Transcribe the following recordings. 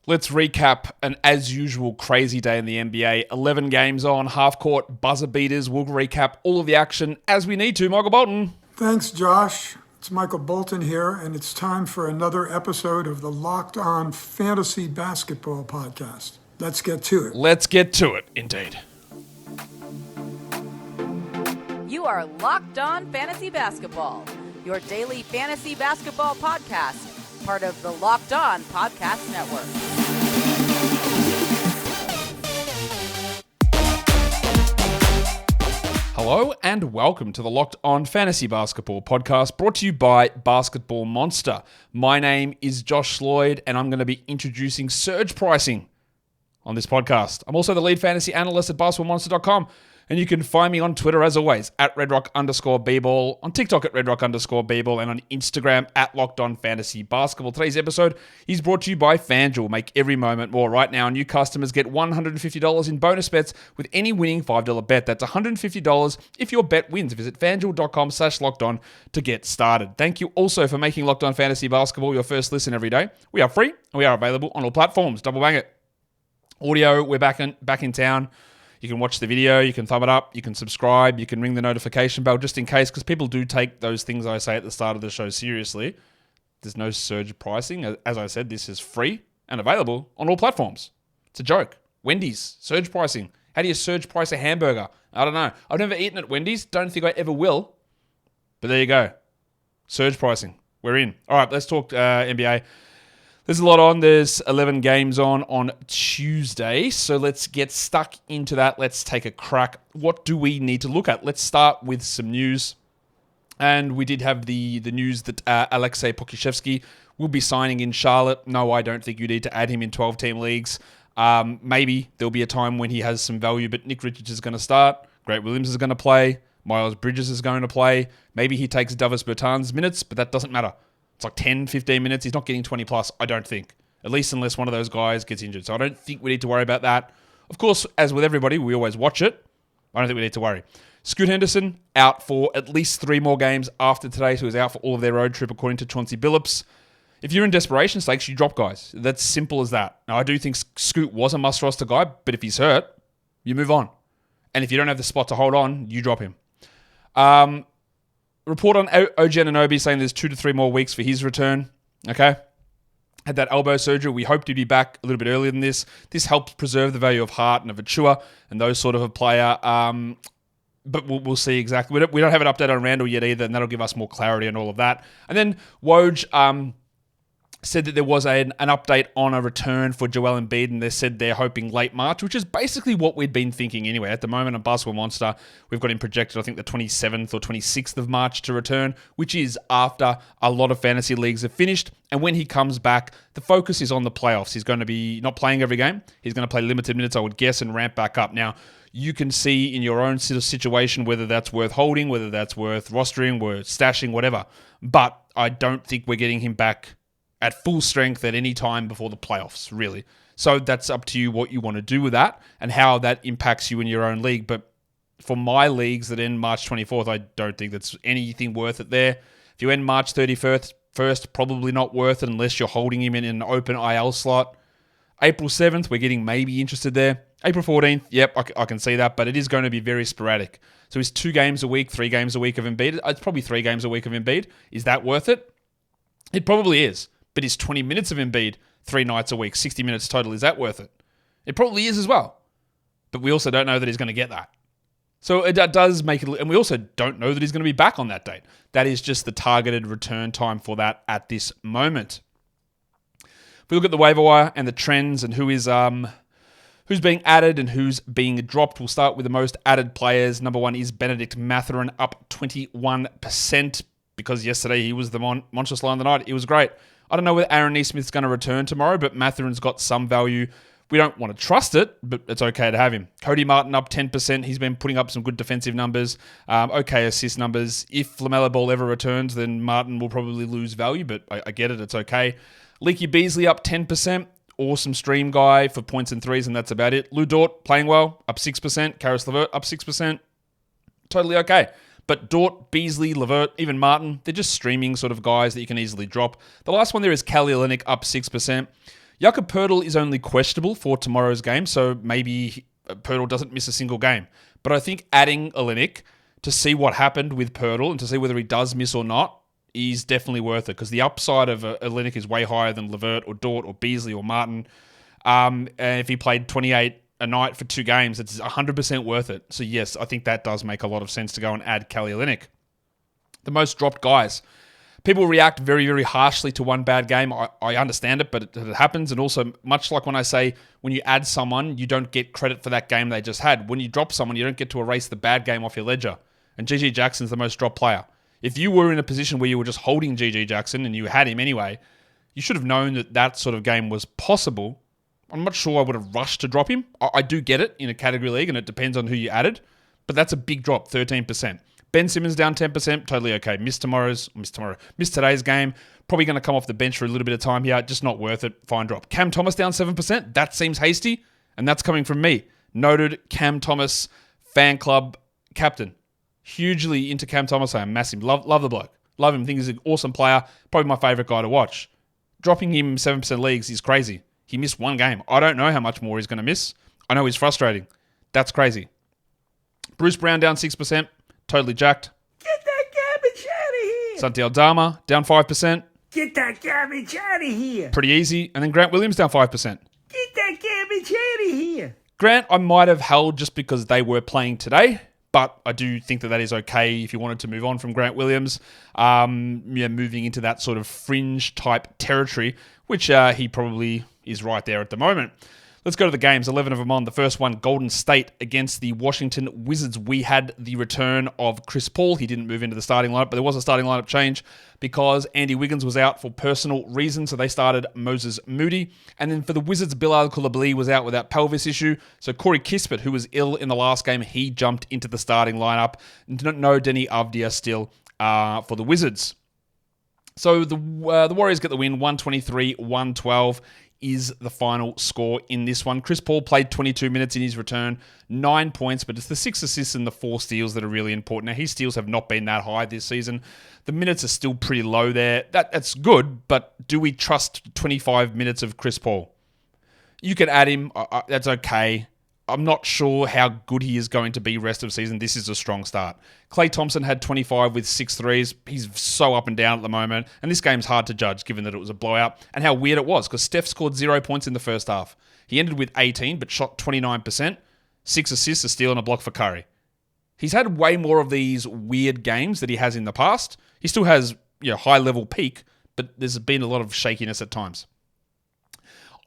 Let's recap an, as usual, crazy day in the NBA. 11 games on, half-court, buzzer beaters. We'll recap all of the action as we need to. Michael Bolton. Thanks, Josh. It's Michael Bolton here, and it's time for another episode of the Locked On Fantasy Basketball Podcast. Let's get to it. Let's get to it, indeed. You are Locked On Fantasy Basketball, your daily fantasy basketball podcast, part of the Locked On Podcast Network. Hello and welcome to the Locked On Fantasy Basketball Podcast, brought to you by Basketball Monster. My name is Josh Lloyd, and I'm going to be introducing surge pricing on this podcast. I'm also the lead fantasy analyst at basketballmonster.com. And you can find me on Twitter, as always, at redrock_bball, on TikTok at redrock_bball, and on Instagram at LockedOnFantasyBasketball. Today's episode is brought to you by FanDuel. Make every moment more. Right now, new customers get $150 in bonus bets with any winning $5 bet. That's $150 if your bet wins. Visit FanDuel.com/LockedOn to get started. Thank you also for making Locked On Fantasy Basketball your first listen every day. We are free, and we are available on all platforms. Double bang it. Audio, we're back in town. You can watch the video, you can thumb it up, you can subscribe, you can ring the notification bell just in case, because people do take those things I say at the start of the show seriously. There's no surge pricing. As I said, this is free and available on all platforms. It's a joke. Wendy's, surge pricing. How do you surge price a hamburger? I don't know. I've never eaten at Wendy's. Don't think I ever will. But there you go. Surge pricing. We're in. All right, let's talk NBA. There's a lot on. There's 11 games on Tuesday. So let's get stuck into that. Let's take a crack. What do we need to look at? Let's start with some news. And we did have the news that Alexei Pokusevski will be signing in Charlotte. No, I don't think you need to add him in 12-team leagues. Maybe there'll be a time when he has some value, but Nick Richards is going to start. Grant Williams is going to play. Miles Bridges is going to play. Maybe he takes Davis Bertans minutes, but that doesn't matter. It's like 10, 15 minutes. He's not getting 20 plus, I don't think. At least unless one of those guys gets injured. So I don't think we need to worry about that. Of course, as with everybody, we always watch it. I don't think we need to worry. Scoot Henderson out for at least 3 more games after today. So he's out for all of their road trip, according to Chauncey Billups. If you're in desperation stakes, you drop guys. That's simple as that. Now, I do think Scoot was a must-roster guy, but if he's hurt, you move on. And if you don't have the spot to hold on, you drop him. Report on OG Anunoby saying there's 2 to 3 more weeks for his return. Okay. Had that elbow surgery. We hope to be back a little bit earlier than this. This helps preserve the value of Hart and of Achua and those sort of a player. But we'll see exactly. We don't have an update on Randall yet either, and that'll give us more clarity on all of that. And then Woj said that there was an update on a return for Joel Embiid, and they said they're hoping late March, which is basically what we'd been thinking anyway. At the moment, on Basketball Monster, we've got him projected, I think, the 27th or 26th of March to return, which is after a lot of fantasy leagues have finished. And when he comes back, the focus is on the playoffs. He's going to be not playing every game. He's going to play limited minutes, I would guess, and ramp back up. Now, you can see in your own situation whether that's worth holding, whether that's worth rostering, worth stashing, whatever. But I don't think we're getting him back at full strength at any time before the playoffs, really. So that's up to you what you want to do with that and how that impacts you in your own league. But for my leagues that end March 24th, I don't think that's anything worth it there. If you end March 31st, probably not worth it unless you're holding him in an open IL slot. April 7th, we're getting maybe interested there. April 14th, yep, I can see that, but it is going to be very sporadic. So it's 2 games a week, 3 games a week of Embiid. It's probably 3 games a week of Embiid. Is that worth it? It probably is. But is 20 minutes of Embiid 3 nights a week, 60 minutes total, is that worth it? It probably is as well. But we also don't know that he's going to get that. So it does make it, and we also don't know that he's going to be back on that date. That is just the targeted return time for that at this moment. If we look at the waiver wire and the trends and who's being added and who's being dropped, we'll start with the most added players. Number 1 is Benedict Mathurin, up 21%, because yesterday he was the monstrous line of the night. It was great. I don't know whether Aaron Nesmith's going to return tomorrow, but Mathurin's got some value. We don't want to trust it, but it's okay to have him. Cody Martin up 10%. He's been putting up some good defensive numbers, okay assist numbers. If LaMelo Ball ever returns, then Martin will probably lose value, but I get it. It's okay. Leaky Beasley up 10%. Awesome stream guy for points and threes, and that's about it. Lou Dort playing well, up 6%. Karis LeVert up 6%. Totally okay. But Dort, Beasley, LeVert, even Martin, they're just streaming sort of guys that you can easily drop. The last one there is Kelly Olynyk up 6%. Jakob Poeltl is only questionable for tomorrow's game, so maybe Poeltl doesn't miss a single game. But I think adding Olynyk to see what happened with Poeltl and to see whether he does miss or not is definitely worth it, because the upside of Olynyk is way higher than Levert or Dort or Beasley or Martin. And if he played 28 a night for 2 games, it's 100% worth it. So yes, I think that does make a lot of sense to go and add Kelly Olynyk. The most dropped guys. People react very, very harshly to one bad game. I understand it, but it happens. And also, much like when I say when you add someone, you don't get credit for that game they just had. When you drop someone, you don't get to erase the bad game off your ledger. And GG Jackson's the most dropped player. If you were in a position where you were just holding GG Jackson and you had him anyway, you should have known that that sort of game was possible. I'm not sure I would have rushed to drop him. I do get it in a category league, and it depends on who you added. But that's a big drop, 13%. Ben Simmons down 10%, totally okay. Missed today's game. Probably going to come off the bench for a little bit of time here. Just not worth it. Fine drop. Cam Thomas down 7%. That seems hasty, and that's coming from me. Noted Cam Thomas fan club captain. Hugely into Cam Thomas. I am massive. Love the bloke. Love him. Think he's an awesome player. Probably my favourite guy to watch. Dropping him 7% leagues is crazy. He missed 1 game. I don't know how much more he's going to miss. I know he's frustrating. That's crazy. Bruce Brown down 6%. Totally jacked. Get that garbage out of here. Santi Aldama down 5%. Get that garbage out of here. Pretty easy. And then Grant Williams down 5%. Get that garbage out of here. Grant, I might have held just because they were playing today, but I do think that is okay if you wanted to move on from Grant Williams, moving into that sort of fringe type territory, which he probably is right there at the moment. Let's go to the games, 11 of them on. The first one, Golden State against the Washington Wizards. We had the return of Chris Paul. He didn't move into the starting lineup, but there was a starting lineup change because Andy Wiggins was out for personal reasons, so they started Moses Moody. And then for the Wizards, Bilal Coulibaly was out with that pelvis issue, so Corey Kispert, who was ill in the last game, he jumped into the starting lineup. No Denny Avdia still for the Wizards. So the Warriors get the win, 123-112. Is the final score in this one. Chris Paul played 22 minutes in his return, 9 points, but it's the 6 assists and the 4 steals that are really important. Now, his steals have not been that high this season. The minutes are still pretty low there. That's good, but do we trust 25 minutes of Chris Paul? You can add him. That's okay. I'm not sure how good he is going to be rest of season. This is a strong start. Klay Thompson had 25 with 6 threes. He's so up and down at the moment. And this game's hard to judge given that it was a blowout and how weird it was because Steph scored 0 points in the first half. He ended with 18 but shot 29%, 6 assists, a steal and a block for Curry. He's had way more of these weird games that he has in the past. He still has high level peak, but there's been a lot of shakiness at times.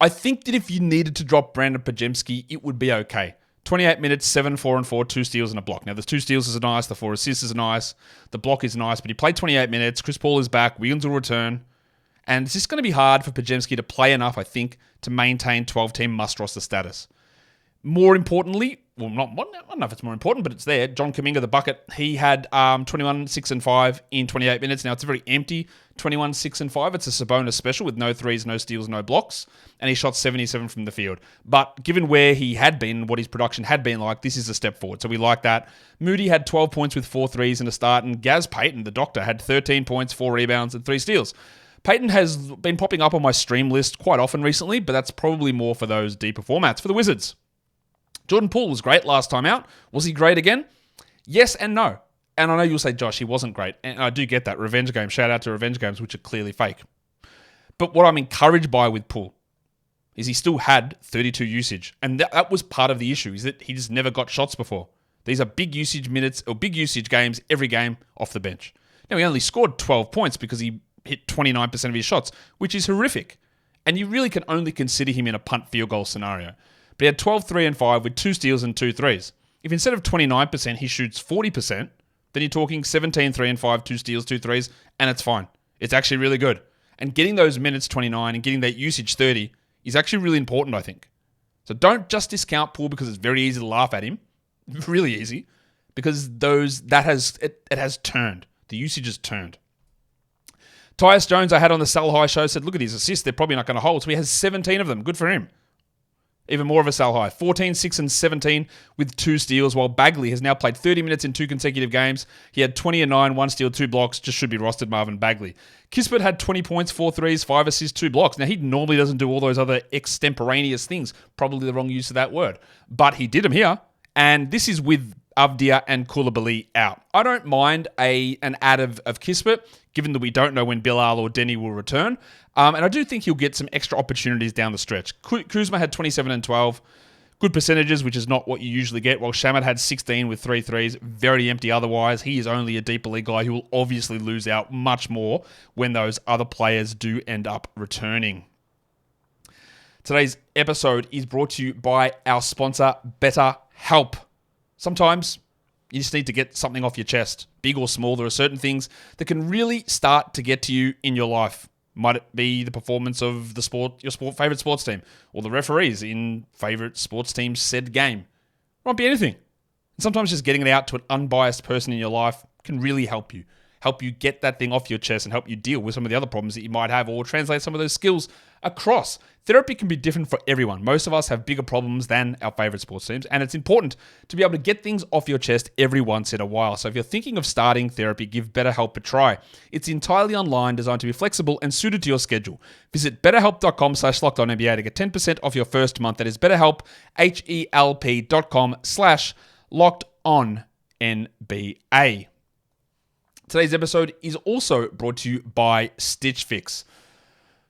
I think that if you needed to drop Brandon Podziemski, it would be okay. 28 minutes, 7, 4, and 4, 2 steals and a block. Now, the 2 steals is nice, the 4 assists is nice, the block is nice, but he played 28 minutes, Chris Paul is back, Wiggins will return, and it's just going to be hard for Podziemski to play enough, I think, to maintain 12-team must-roster status. More importantly, I don't know if it's more important, but it's there. John Kuminga, the bucket, he had 21, 6, and 5 in 28 minutes. Now, it's a very empty 21, 6, and 5. It's a Sabonis special with no threes, no steals, no blocks. And he shot 77 from the field. But given where he had been, what his production had been like, this is a step forward. So we like that. Moody had 12 points with 4 threes in a start. And Gaz Payton, the doctor, had 13 points, 4 rebounds, and 3 steals. Payton has been popping up on my stream list quite often recently, but that's probably more for those deeper formats. For the Wizards, Jordan Poole was great last time out. Was he great again? Yes and no. And I know you'll say, Josh, he wasn't great. And I do get that. Revenge games. Shout out to revenge games, which are clearly fake. But what I'm encouraged by with Poole is he still had 32 usage. And that was part of the issue, is that he just never got shots before. These are big usage minutes or big usage games every game off the bench. Now, he only scored 12 points because he hit 29% of his shots, which is horrific. And you really can only consider him in a punt field goal scenario. But he had 12, 3, and 5 with 2 steals and 2 threes. If instead of 29%, he shoots 40%, then you're talking 17, 3, and 5, 2 steals, 2 threes, and it's fine. It's actually really good. And getting those minutes 29 and getting that usage 30 is actually really important, I think. So don't just discount Poole because it's very easy to laugh at him. Really easy. Because it has turned. The usage has turned. Tyus Jones, I had on the Sell High show, said, look at his assists. They're probably not going to hold. So he has 17 of them. Good for him. Even more of a sell high. 14, 6, and 17 with 2 steals, while Bagley has now played 30 minutes in 2 consecutive games. He had 20 and 9, 1 steal, 2 blocks. Just should be rostered, Marvin Bagley. Kispert had 20 points, 4 threes, 5 assists, 2 blocks. Now, he normally doesn't do all those other extemporaneous things. Probably the wrong use of that word. But he did them here. And this is with Avdia and Koulibaly out. I don't mind an add of Kispert, given that we don't know when Bilal or Denny will return. And I do think he'll get some extra opportunities down the stretch. Kuzma had 27 and 12. Good percentages, which is not what you usually get, while Shamet had 16 with 3 threes. Very empty otherwise. He is only a deeper league guy who will obviously lose out much more when those other players do end up returning. Today's episode is brought to you by our sponsor, BetterHelp. Sometimes you just need to get something off your chest, big or small. There are certain things that can really start to get to you in your life. Might it be the performance of your favorite sports team, or the referees in favorite sports team's said game? Might be anything. And sometimes just getting it out to an unbiased person in your life can really help you. Help you get that thing off your chest and help you deal with some of the other problems that you might have, or translate some of those skills across. Therapy can be different for everyone. Most of us have bigger problems than our favorite sports teams, and it's important to be able to get things off your chest every once in a while. So if you're thinking of starting therapy, give BetterHelp a try. It's entirely online, designed to be flexible and suited to your schedule. Visit betterhelp.com/lockedonnba to get 10% off your first month. That is BetterHelp, HELP.com/lockedonnba. Today's episode is also brought to you by Stitch Fix.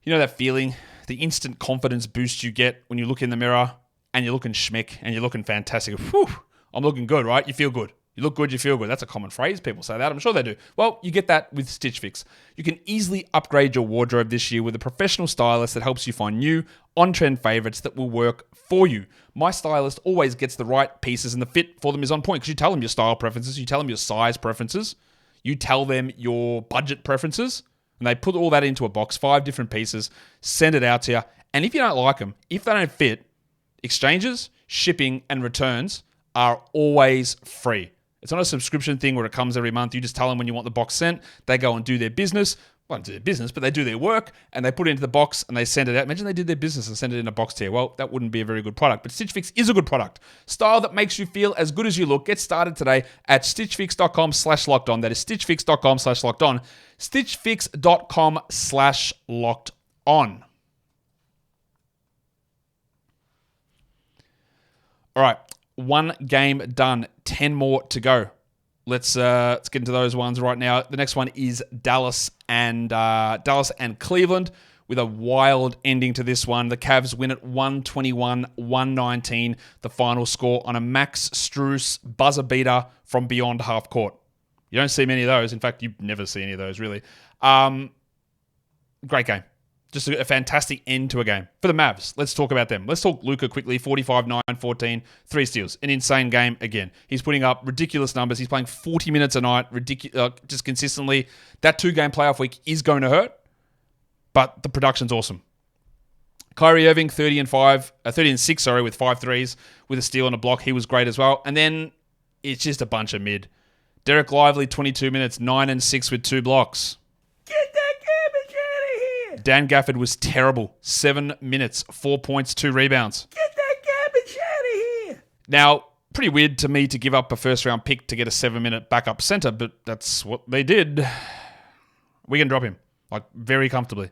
You know that feeling, the instant confidence boost you get when you look in the mirror and you're looking schmick and you're looking fantastic. Whew, I'm looking good, right? You feel good. You look good, you feel good. That's a common phrase. People say that. I'm sure they do. Well, you get that with Stitch Fix. You can easily upgrade your wardrobe this year with a professional stylist that helps you find new, on-trend favorites that will work for you. My stylist always gets the right pieces, and the fit for them is on point because you tell them your style preferences, you tell them your size preferences, you tell them your budget preferences, and they put all that into a box, 5 different pieces, send it out to you. And if you don't like them, if they don't fit, exchanges, shipping, and returns are always free. It's not a subscription thing where it comes every month. You just tell them when you want the box sent. They go and do their business. Well, not do their business, but they do their work, and they put it into the box, and they send it out. Imagine they did their business and send it in a box to you. Well, that wouldn't be a very good product. But Stitch Fix is a good product. Style that makes you feel as good as you look. Get started today at stitchfix.com/lockedon. That is stitchfix.com/lockedon. stitchfix.com/lockedon. All right, 1 game done, 10 more to go. Let's get into those ones right now. The next one is Dallas and Cleveland, with a wild ending to this one. The Cavs win at 121-119, the final score on a Max Strus buzzer beater from beyond half court. You don't see many of those. In fact, you never see any of those, really. Great game. Just a fantastic end to a game. For the Mavs, let's talk about them. Let's talk Luka quickly. 45, 9, 14, 3 steals. An insane game again. He's putting up ridiculous numbers. He's playing 40 minutes a night, just consistently. That 2-game playoff week is going to hurt, but the production's awesome. Kyrie Irving, 30 and 6, with 5 threes, with a steal and a block. He was great as well. And then it's just a bunch of mid. Derek Lively, 22 minutes, 9 and 6 with 2 blocks. Get that garbage out of here! Dan Gafford was terrible. 7 minutes, 4 points, 2 rebounds. Get that garbage out of here! Now, pretty weird to me to give up a first-round pick to get a 7-minute backup center, but that's what they did. We can drop him, very comfortably.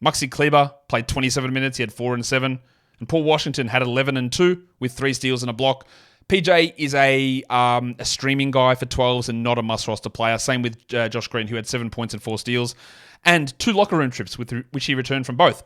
Maxi Kleber played 27 minutes. He had 4 and 7. And Paul Washington had 11 and 2 with 3 steals and a block. PJ is a streaming guy for 12s and not a must-roster player. Same with Josh Green, who had 7 points and 4 steals. And 2 locker room trips, which he returned from both.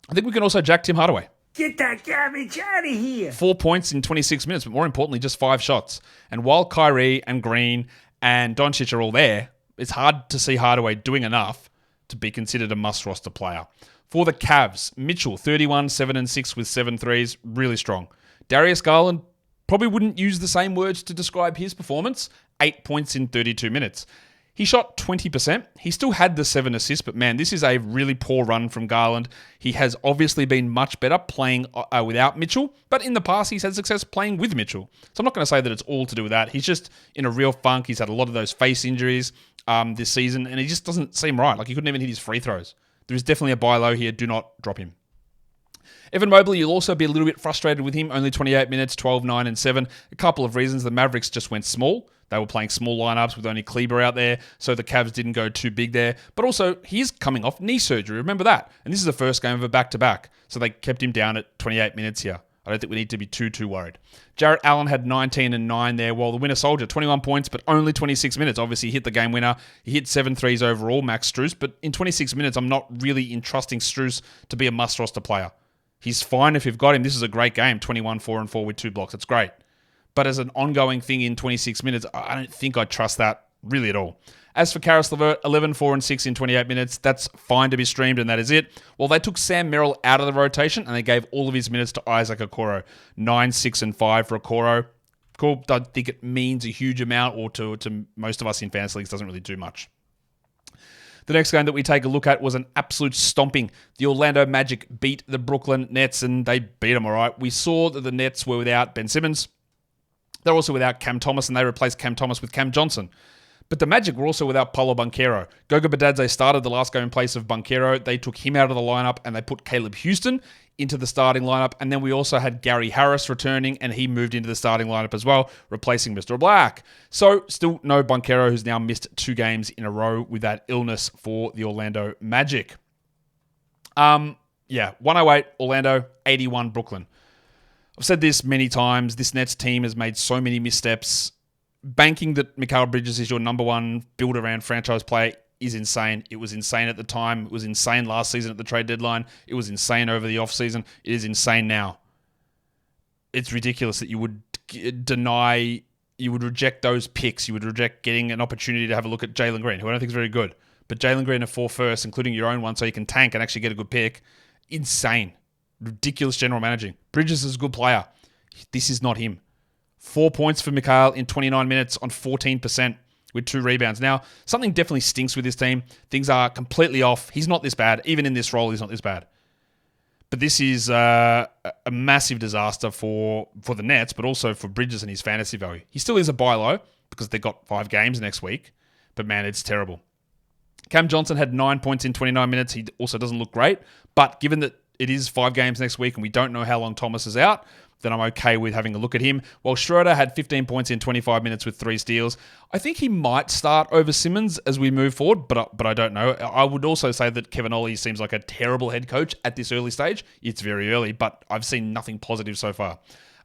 I think we can also jack Tim Hardaway. Get that garbage out of here! 4 points in 26 minutes, but more importantly, just 5 shots. And while Kyrie and Green and Doncic are all there, it's hard to see Hardaway doing enough to be considered a must-roster player. For the Cavs, Mitchell, 31, 7 and 6 with 7 threes, really strong. Darius Garland, probably wouldn't use the same words to describe his performance, 8 points in 32 minutes. He shot 20%. He still had the 7 assists, but man, this is a really poor run from Garland. He has obviously been much better playing without Mitchell, but in the past he's had success playing with Mitchell. So I'm not going to say that it's all to do with that. He's just in a real funk. He's had a lot of those face injuries this season, and he just doesn't seem right. He couldn't even hit his free throws. There is definitely a buy low here. Do not drop him. Evan Mobley, you'll also be a little bit frustrated with him. Only 28 minutes, 12, 9, and 7. A couple of reasons. The Mavericks just went small. They were playing small lineups with only Kleber out there, so the Cavs didn't go too big there. But also, he's coming off knee surgery. Remember that. And this is the first game of a back-to-back. So they kept him down at 28 minutes here. I don't think we need to be too worried. Jarrett Allen had 19 and 9 there, while the winner soldier, 21 points, but only 26 minutes. Obviously, he hit the game winner. He hit 7 threes overall, Max Strus. But in 26 minutes, I'm not really entrusting Strus to be a must-roster player. He's fine if you've got him. This is a great game. 21, 4 and 4 with 2 blocks. That's great. But as an ongoing thing in 26 minutes, I don't think I'd trust that really at all. As for Karis LeVert, 11, 4 and 6 in 28 minutes. That's fine to be streamed, and that is it. Well, they took Sam Merrill out of the rotation, and they gave all of his minutes to Isaac Okoro. 9, 6, and 5 for Okoro. Cool. Don't think it means a huge amount, or to most of us in fantasy leagues, doesn't really do much. The next game that we take a look at was an absolute stomping. The Orlando Magic beat the Brooklyn Nets, and they beat them, all right. We saw that the Nets were without Ben Simmons. They're also without Cam Thomas, and they replaced Cam Thomas with Cam Johnson. But the Magic were also without Paulo Banchero. Goga Bitadze started the last game in place of Banchero. They took him out of the lineup, and they put Caleb Houston into the starting lineup. And then we also had Gary Harris returning, and he moved into the starting lineup as well, replacing Mr. Black. So still no Banchero, who's now missed 2 games in a row with that illness for the Orlando Magic. 108 Orlando, 81 Brooklyn. I've said this many times. This Nets team has made so many missteps. Banking that Mikal Bridges is your number one build-around franchise player is insane. It was insane at the time. It was insane last season at the trade deadline. It was insane over the offseason. It is insane now. It's ridiculous that you would reject those picks. You would reject getting an opportunity to have a look at Jalen Green, who I don't think is very good. But Jalen Green at 4 first, including your own one, so you can tank and actually get a good pick. Insane. Ridiculous general managing. Bridges is a good player. This is not him. 4 points for Mikal in 29 minutes on 14% with 2 rebounds. Now, something definitely stinks with this team. Things are completely off. He's not this bad. Even in this role, he's not this bad. But this is a massive disaster for the Nets, but also for Bridges and his fantasy value. He still is a buy low because they've got 5 games next week. But man, it's terrible. Cam Johnson had 9 points in 29 minutes. He also doesn't look great. But given that it is 5 games next week and we don't know how long Thomas is out, then I'm okay with having a look at him. While Schroeder had 15 points in 25 minutes with 3 steals. I think he might start over Simmons as we move forward, but I don't know. I would also say that Kevin Ollie seems like a terrible head coach at this early stage. It's very early, but I've seen nothing positive so far.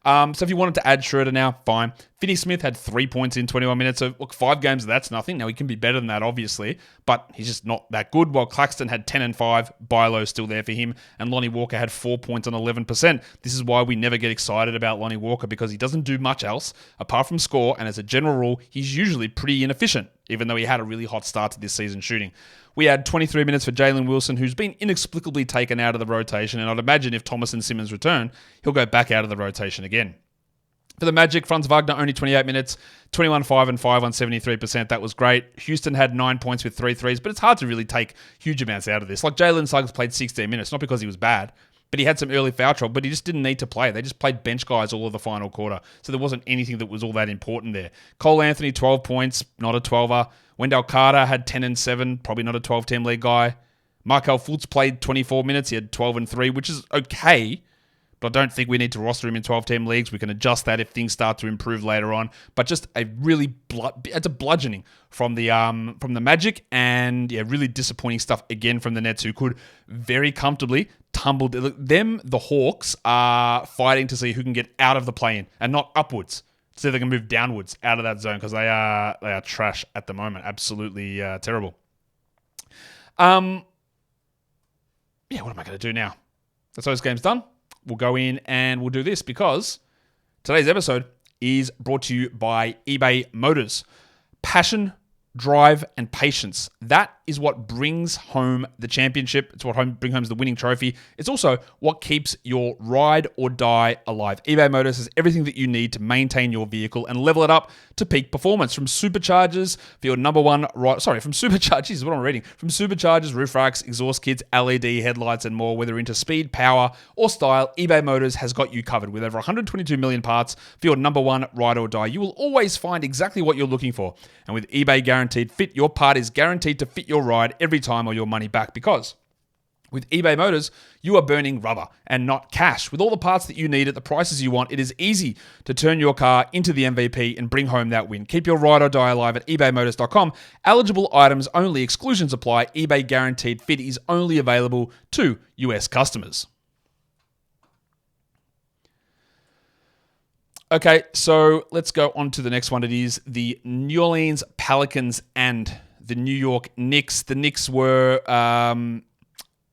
So if you wanted to add Schroeder now, fine. Finney Smith had 3 points in 21 minutes. So, look, 5 games, that's nothing. Now, he can be better than that, obviously, but he's just not that good. While Claxton had 10 and 5, Bilo's still there for him, and Lonnie Walker had 4 points on 11%. This is why we never get excited about Lonnie Walker, because he doesn't do much else apart from score, and as a general rule, he's usually pretty inefficient, even though he had a really hot start to this season shooting. We had 23 minutes for Jalen Wilson, who's been inexplicably taken out of the rotation, and I'd imagine if Thomas and Simmons return, he'll go back out of the rotation again. For the Magic, Franz Wagner, only 28 minutes, 21, 5 and 5 on 73%. That was great. Houston had 9 points with 3 threes, but it's hard to really take huge amounts out of this. Like Jalen Suggs played 16 minutes, not because he was bad, but he had some early foul trouble, but he just didn't need to play. They just played bench guys all of the final quarter, so there wasn't anything that was all that important there. Cole Anthony, 12 points, not a 12er. Wendell Carter had 10 and 7, probably not a 12-team league guy. Markel Fultz played 24 minutes. He had 12 and 3, which is okay, but I don't think we need to roster him in 12-team leagues. We can adjust that if things start to improve later on. But just a really it's a bludgeoning from the Magic, and yeah, really disappointing stuff again from the Nets, who could very comfortably tumble. Them, the Hawks, are fighting to see who can get out of the play-in and not upwards. So they can move downwards out of that zone, because they are trash at the moment. Absolutely terrible. What am I going to do now? That's those games done. We'll go in and we'll do this, because today's episode is brought to you by eBay Motors. Passion, drive, and patience. That is what brings home the championship. It's what brings home the winning trophy. It's also what keeps your ride or die alive. eBay Motors has everything that you need to maintain your vehicle and level it up to peak performance. From superchargers for your number one from superchargers, is what I'm reading. From superchargers, roof racks, exhaust kits, LED headlights, and more. Whether into speed, power, or style, eBay Motors has got you covered. With over 122 million parts for your number one ride or die, you will always find exactly what you're looking for. And with eBay Guaranteed Fit, your part is guaranteed to fit your ride every time, or your money back, because With eBay Motors, you are burning rubber and not cash. With all the parts that you need at the prices you want, it is easy to turn your car into the MVP and bring home that win. Keep your ride or die alive at ebaymotors.com. Eligible items only. Exclusions apply. eBay Guaranteed Fit is only available to US customers. Okay, so let's go on to the next one. It is the New Orleans Pelicans and the New York Knicks. The Knicks were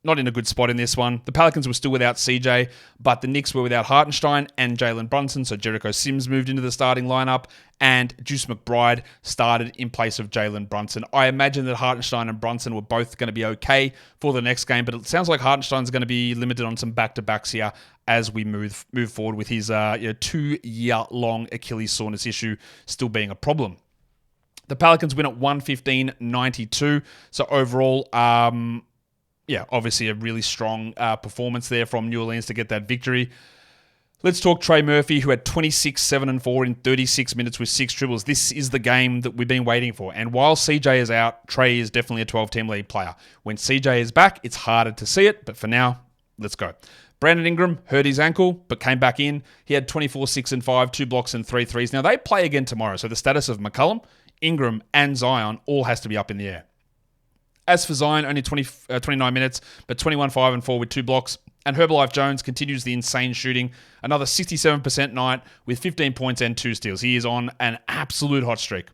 not in a good spot in this one. The Pelicans were still without CJ, but the Knicks were without Hartenstein and Jalen Brunson, so Jericho Sims moved into the starting lineup, and Juice McBride started in place of Jalen Brunson. I imagine that Hartenstein and Brunson were both going to be okay for the next game, but it sounds like Hartenstein's going to be limited on some back-to-backs here as we move forward with his 2-year-long Achilles soreness issue still being a problem. The Pelicans win at 115-92, so overall, obviously a really strong performance there from New Orleans to get that victory. Let's talk Trey Murphy, who had 26, 7, and 4 in 36 minutes with 6 dribbles. This is the game that we've been waiting for. And while CJ is out, Trey is definitely a 12-team league player. When CJ is back, it's harder to see it, but for now, let's go. Brandon Ingram hurt his ankle, but came back in. He had 24, 6, and 5, 2 blocks and 3 threes. Now, they play again tomorrow, so the status of McCollum, Ingram, and Zion all has to be up in the air. As for Zion, only 29 minutes, but 21, 5, and 4 with 2 blocks. And Herbalife Jones continues the insane shooting. Another 67% night with 15 points and 2 steals. He is on an absolute hot streak.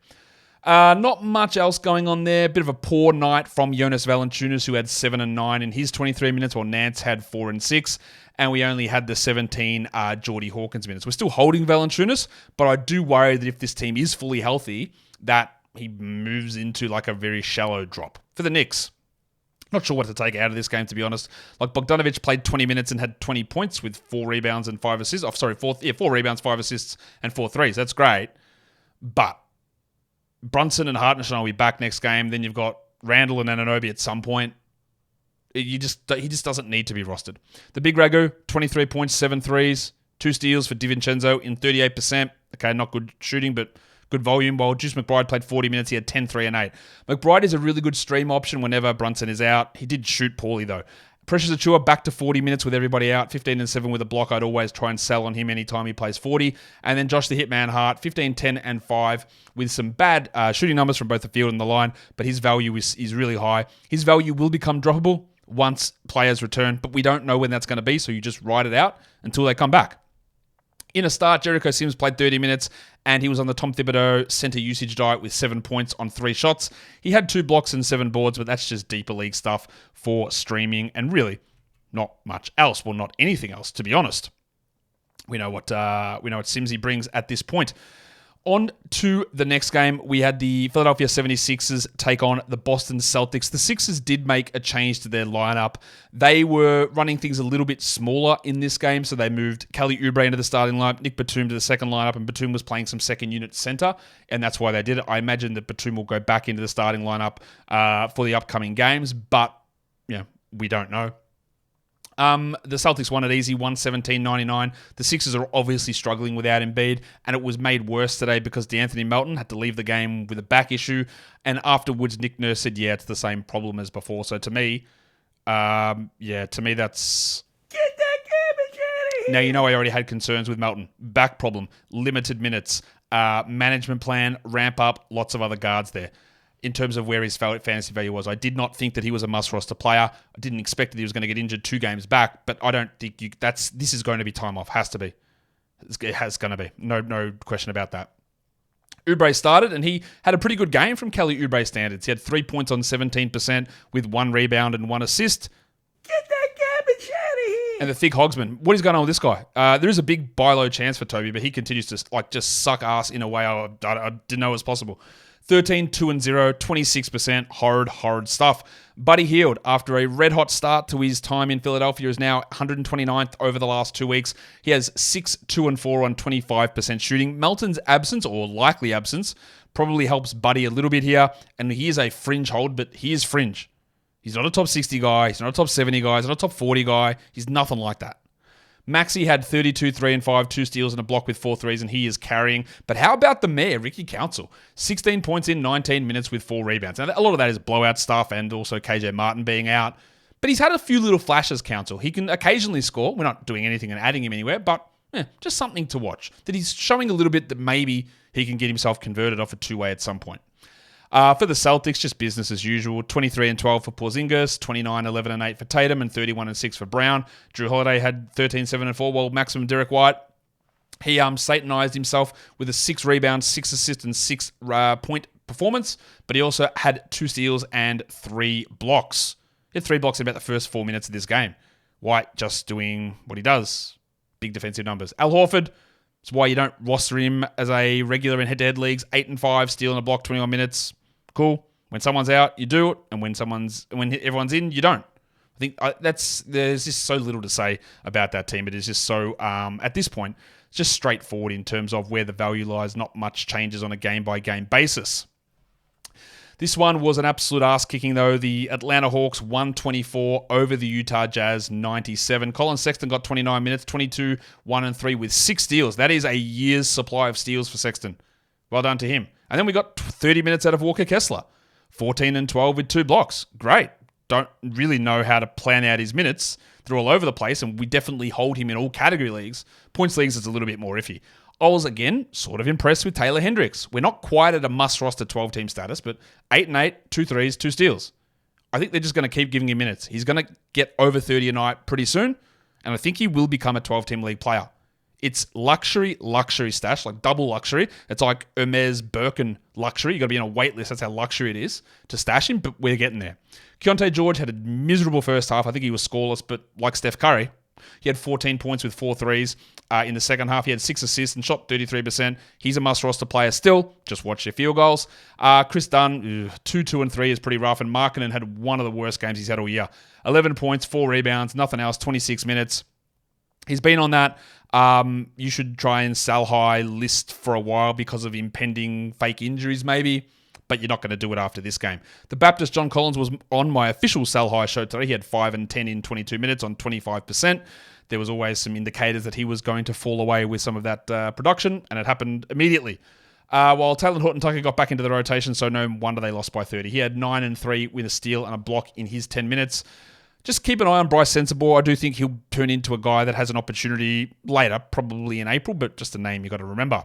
Not much else going on there. Bit of a poor night from Jonas Valanciunas, who had 7 and 9 in his 23 minutes, while Nance had 4 and 6. And we only had the 17 Jordy Hawkins minutes. We're still holding Valanciunas, but I do worry that if this team is fully healthy, that he moves into like a very shallow drop. For the Knicks, not sure what to take out of this game, to be honest. Like, Bogdanovic played 20 minutes and had 20 points with 4 rebounds and 5 assists. 4 rebounds, 5 assists, and 4 threes. That's great. But Brunson and Hartenstein will be back next game. Then you've got Randall and Anunoby at some point. He just doesn't need to be rostered. The Big Ragu, 23 points, 7 threes, 2 steals for DiVincenzo in 38%. Okay, not good shooting, but good volume. While Juice McBride played 40 minutes, he had 10, 3, and 8. McBride is a really good stream option whenever Brunson is out. He did shoot poorly, though. Precious Achiuwa back to 40 minutes with everybody out. 15 and 7 with a block. I'd always try and sell on him anytime he plays 40. And then Josh the Hitman Hart, 15, 10, and 5 with some bad shooting numbers from both the field and the line, but his value is really high. His value will become droppable once players return, but we don't know when that's going to be, so you just ride it out until they come back. In a start, Jericho Sims played 30 minutes, and he was on the Tom Thibodeau center usage diet with 7 points on 3 shots. He had 2 blocks and 7 boards, but that's just deeper league stuff for streaming, and really not much else. Well, not anything else, to be honest. We know what Simsy brings at this point. On to the next game, we had the Philadelphia 76ers take on the Boston Celtics. The Sixers did make a change to their lineup. They were running things a little bit smaller in this game, so they moved Kelly Oubre into the starting lineup, Nick Batum to the second lineup, and Batum was playing some second unit center, and that's why they did it. I imagine that Batum will go back into the starting lineup for the upcoming games, but we don't know. The Celtics won it easy, 117-99. The Sixers are obviously struggling without Embiid, and it was made worse today because DeAnthony Melton had to leave the game with a back issue, and afterwards Nick Nurse said, it's the same problem as before. So to me, that's... Get that garbage out of here! Now, I already had concerns with Melton. Back problem, limited minutes, management plan, ramp up, lots of other guards there. In terms of where his fantasy value was, I did not think that he was a must-roster player. I didn't expect that he was going to get injured 2 games back, but I don't think this is going to be time off. Has to be. It has going to be. No question about that. Oubre started, and he had a pretty good game from Kelly Oubre standards. He had 3 points on 17% with 1 rebound and 1 assist. Get that garbage out of here! And the Thick Hogsman. What is going on with this guy? There is a big buy low chance for Toby, but he continues to just suck ass in a way I didn't know was possible. 13, 2 and 0, 26%, horrid stuff. Buddy Hield, after a red-hot start to his time in Philadelphia, is now 129th over the last 2 weeks. He has 6, 2 and 4 on 25% shooting. Melton's absence, or likely absence, probably helps Buddy a little bit here, and he is a fringe hold, but he is fringe. He's not a top 60 guy, he's not a top 70 guy, he's not a top 40 guy, he's nothing like that. Maxey had 32, 3 and 5, 2 steals and a block with 4 threes, and he is carrying. But how about the mayor, Ricky Council? 16 points in 19 minutes with 4 rebounds. Now, a lot of that is blowout stuff and also KJ Martin being out. But he's had a few little flashes, Council. He can occasionally score. We're not doing anything and adding him anywhere, but just something to watch. That he's showing a little bit that maybe he can get himself converted off a two-way at some point. For the Celtics, just business as usual. 23-12 for Porzingis, 29-11-8 for Tatum, and 31-6 for Brown. Drew Holiday had 13-7-4, while maximum Derek White, he satanized himself with a 6 rebounds, 6 assists, and 6 point performance, but he also had 2 steals and 3 blocks. He had 3 blocks in about the first 4 minutes of this game. White just doing what he does. Big defensive numbers. Al Horford, that's why you don't roster him as a regular in head-to-head leagues. 8-5, steal and a block, 21 minutes. Cool. When someone's out, you do it, and when everyone's in, you don't. I think there's just so little to say about that team. It is just so, at this point, it's just straightforward in terms of where the value lies. Not much changes on a game-by-game basis. This one was an absolute ass-kicking, though. The Atlanta Hawks 124 over the Utah Jazz 97. Colin Sexton got 29 minutes, 22, 1-3 with 6 steals. That is a year's supply of steals for Sexton. Well done to him. And then we got 30 minutes out of Walker Kessler. 14-12 with 2 blocks. Great. Don't really know how to plan out his minutes. They're all over the place, and we definitely hold him in all category leagues. Points leagues is a little bit more iffy. I was, again, sort of impressed with Taylor Hendricks. We're not quite at a must-roster 12-team status, but 8-8, 2 threes, 2 steals. I think they're just going to keep giving him minutes. He's going to get over 30 a night pretty soon, and I think he will become a 12-team league player. It's luxury stash, like double luxury. It's like Hermes Birkin luxury. You got to be in a wait list. That's how luxury it is to stash him, but we're getting there. Keontae George had a miserable first half. I think he was scoreless, but like Steph Curry, he had 14 points with 4 threes. In the second half, he had 6 assists and shot 33%. He's a must-roster player still. Just watch your field goals. Chris Dunn, 2 and 3 is pretty rough, and Markkanen had one of the worst games he's had all year. 11 points, 4 rebounds, nothing else, 26 minutes. He's been on that. You should try and sell high list for a while because of impending fake injuries maybe, but you're not going to do it after this game. The Baptist John Collins was on my official sell high show today. He had 5 and 10 in 22 minutes on 25%. There was always some indicators that he was going to fall away with some of that production, and it happened immediately. While Taylor Horton-Tucker got back into the rotation, so no wonder they lost by 30. He had 9 and 3 with a steal and a block in his 10 minutes. Just keep an eye on Bryce Sensabaugh. I do think he'll turn into a guy that has an opportunity later, probably in April, but just a name you got to remember.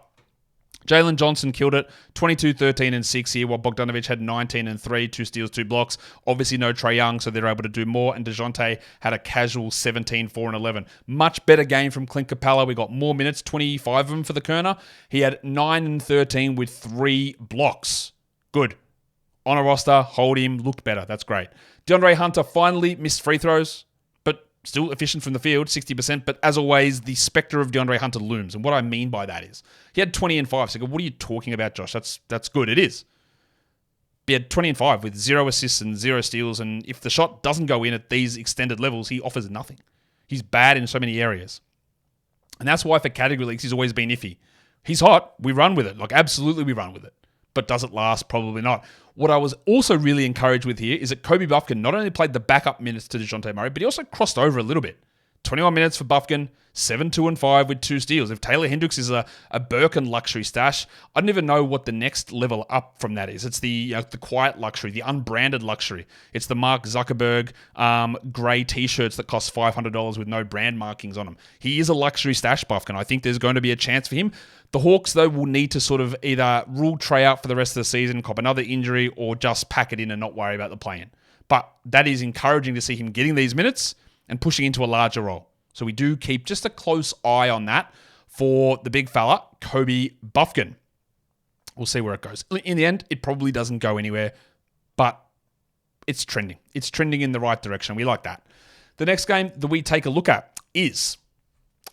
Jalen Johnson killed it, 22, 13, and 6 here, while Bogdanovic had 19 and 3, 2 steals, 2 blocks. Obviously no Trae Young, so they're able to do more, and DeJounte had a casual 17, 4, and 11. Much better game from Clint Capella. We got more minutes, 25 of them for the Kerner. He had 9 and 13 with 3 blocks. Good. On a roster, hold him, looked better. That's great. DeAndre Hunter finally missed free throws, but still efficient from the field, 60%. But as always, the specter of DeAndre Hunter looms. And what I mean by that is, he had 20 and 5. So what are you talking about, Josh? That's good. It is. He had 20 and 5 with 0 assists and 0 steals. And if the shot doesn't go in at these extended levels, he offers nothing. He's bad in so many areas. And that's why for category leagues, he's always been iffy. He's hot. We run with it. Like, absolutely we run with it. But does it last? Probably not. What I was also really encouraged with here is that Kobe Buffkin not only played the backup minutes to DeJounte Murray, but he also crossed over a little bit. 21 minutes for Buffkin, 7, 2, and 5 with 2 steals. If Taylor Hendricks is a Birkin luxury stash, I don't even know what the next level up from that is. It's the quiet luxury, the unbranded luxury. It's the Mark Zuckerberg grey t-shirts that cost $500 with no brand markings on them. He is a luxury stash, Buffkin. I think there's going to be a chance for him. The Hawks, though, will need to sort of either rule Trae out for the rest of the season, cop another injury, or just pack it in and not worry about the play-in. But that is encouraging to see him getting these minutes and pushing into a larger role. So we do keep just a close eye on that for the big fella, Kobe Buffkin. We'll see where it goes. In the end, it probably doesn't go anywhere, but it's trending. It's trending in the right direction. We like that. The next game that we take a look at is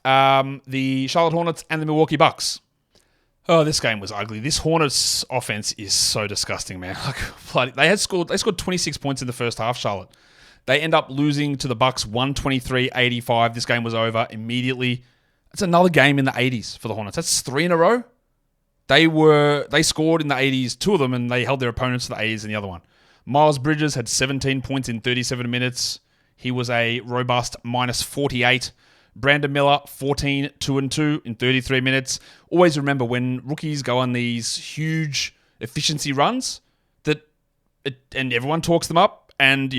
the Charlotte Hornets and the Milwaukee Bucks. Oh, this game was ugly. This Hornets offense is so disgusting, man. They scored 26 points in the first half, Charlotte. They end up losing to the Bucks 123-85. This game was over immediately. It's another game in the 80s for the Hornets. That's 3 in a row. They scored in the 80s, 2 of them, and they held their opponents to the 80s in the other one. Miles Bridges had 17 points in 37 minutes. He was a robust minus 48. Brandon Miller, 14, 2 and 2 in 33 minutes. Always remember when rookies go on these huge efficiency runs, and everyone talks them up, And,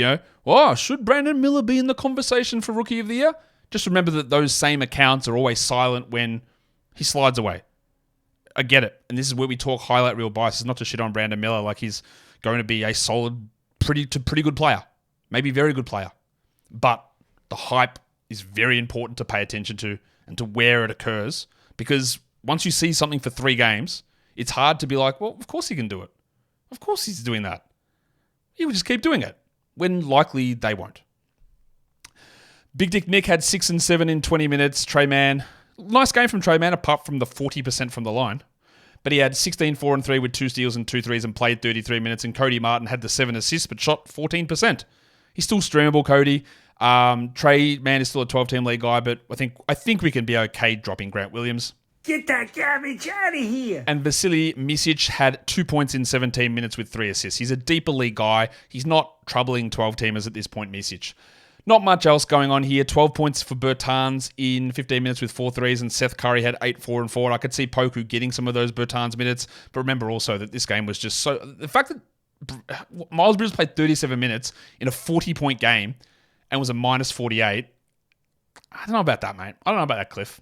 should Brandon Miller be in the conversation for Rookie of the Year? Just remember that those same accounts are always silent when he slides away. I get it. And this is where we talk highlight reel bias. It's not to shit on Brandon Miller like he's going to be a solid, pretty good player. Maybe very good player. But the hype is very important to pay attention to and to where it occurs. Because once you see something for 3 games, it's hard to be like, well, of course he can do it. Of course he's doing that. He will just keep doing it. When likely they won't. Big Dick Nick had 6 and 7 in 20 minutes. Trey Mann, nice game from Trey Mann, apart from the 40% from the line. But he had 16, 4 and 3 with 2 steals and 2 threes and played 33 minutes. And Cody Martin had the 7 assists but shot 14%. He's still streamable, Cody. Trey Mann is still a 12-team league guy, but I think we can be okay dropping Grant Williams. Get that garbage out of here. And Vasily Micic had 2 points in 17 minutes with 3 assists. He's a deeper league guy. He's not troubling 12-teamers at this point, Micic. Not much else going on here. 12 points for Bertans in 15 minutes with 4 threes, and Seth Curry had 8, 4, and 4. And I could see Poku getting some of those Bertans minutes, but remember also that this game was just so... The fact that Miles Bridges played 37 minutes in a 40-point game and was a minus 48, I don't know about that, mate. I don't know about that, Cliff.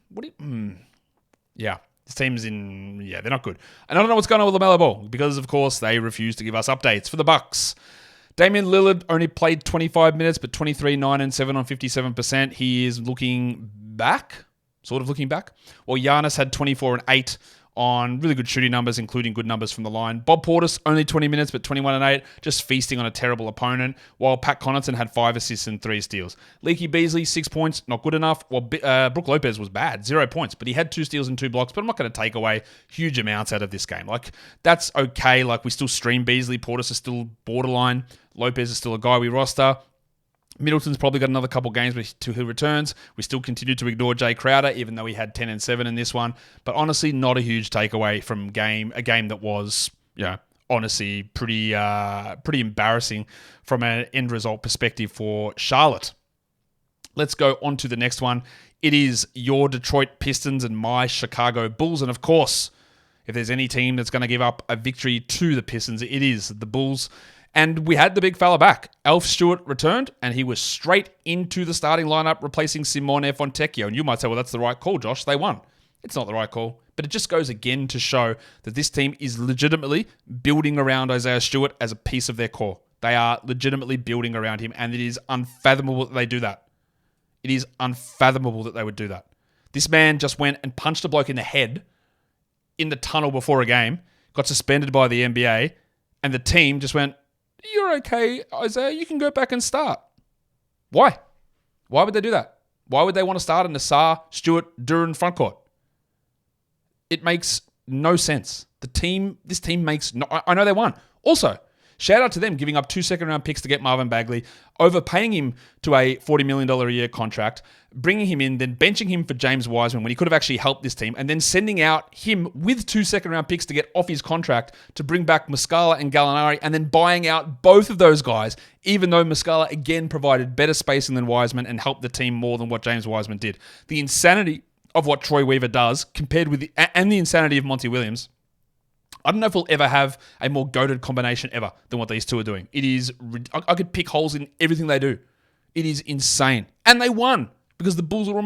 Yeah, this team's they're not good. And I don't know what's going on with LaMelo Ball because, of course, they refuse to give us updates. For the Bucks, Damian Lillard only played 25 minutes, but 23, 9, and 7 on 57%. He is looking back, sort of looking back. Well, Giannis had 24 and 8 on really good shooting numbers, including good numbers from the line. Bob Portis, only 20 minutes, but 21 and 8, just feasting on a terrible opponent, while Pat Connaughton had 5 assists and 3 steals. Leaky Beasley, 6 points, not good enough. Well, Brook Lopez was bad, 0 points, but he had 2 steals and 2 blocks, but I'm not going to take away huge amounts out of this game. That's okay. We still stream Beasley. Portis is still borderline. Lopez is still a guy we roster. Middleton's probably got another couple games until he returns. We still continue to ignore Jay Crowder, even though he had 10 and 7 in this one. But honestly, not a huge takeaway from a game that was, honestly pretty embarrassing from an end result perspective for Charlotte. Let's go on to the next one. It is your Detroit Pistons and my Chicago Bulls. And of course, if there's any team that's going to give up a victory to the Pistons, it is the Bulls. And we had the big fella back. Alf Stewart returned, and he was straight into the starting lineup, replacing Simone Fontecchio. And you might say, well, that's the right call, Josh. They won. It's not the right call. But it just goes again to show that this team is legitimately building around Isaiah Stewart as a piece of their core. They are legitimately building around him, and it is unfathomable that they do that. It is unfathomable that they would do that. This man just went and punched a bloke in the head in the tunnel before a game, got suspended by the NBA, and the team just went, "You're okay, Isaiah. You can go back and start." Why? Why would they do that? Why would they want to start in Nassar, Stewart, Duran frontcourt? It makes no sense. This team makes no... I know they won. Also, shout out to them giving up 2 second-round picks to get Marvin Bagley, overpaying him to a $40 million a year contract, bringing him in, then benching him for James Wiseman when he could have actually helped this team, and then sending out him with 2 second-round picks to get off his contract to bring back Muscala and Gallinari, and then buying out both of those guys, even though Muscala again provided better spacing than Wiseman and helped the team more than what James Wiseman did. The insanity of what Troy Weaver does compared with and the insanity of Monty Williams. I don't know if we'll ever have a more goated combination ever than what these two are doing. It is... I could pick holes in everything they do. It is insane. And they won because the Bulls are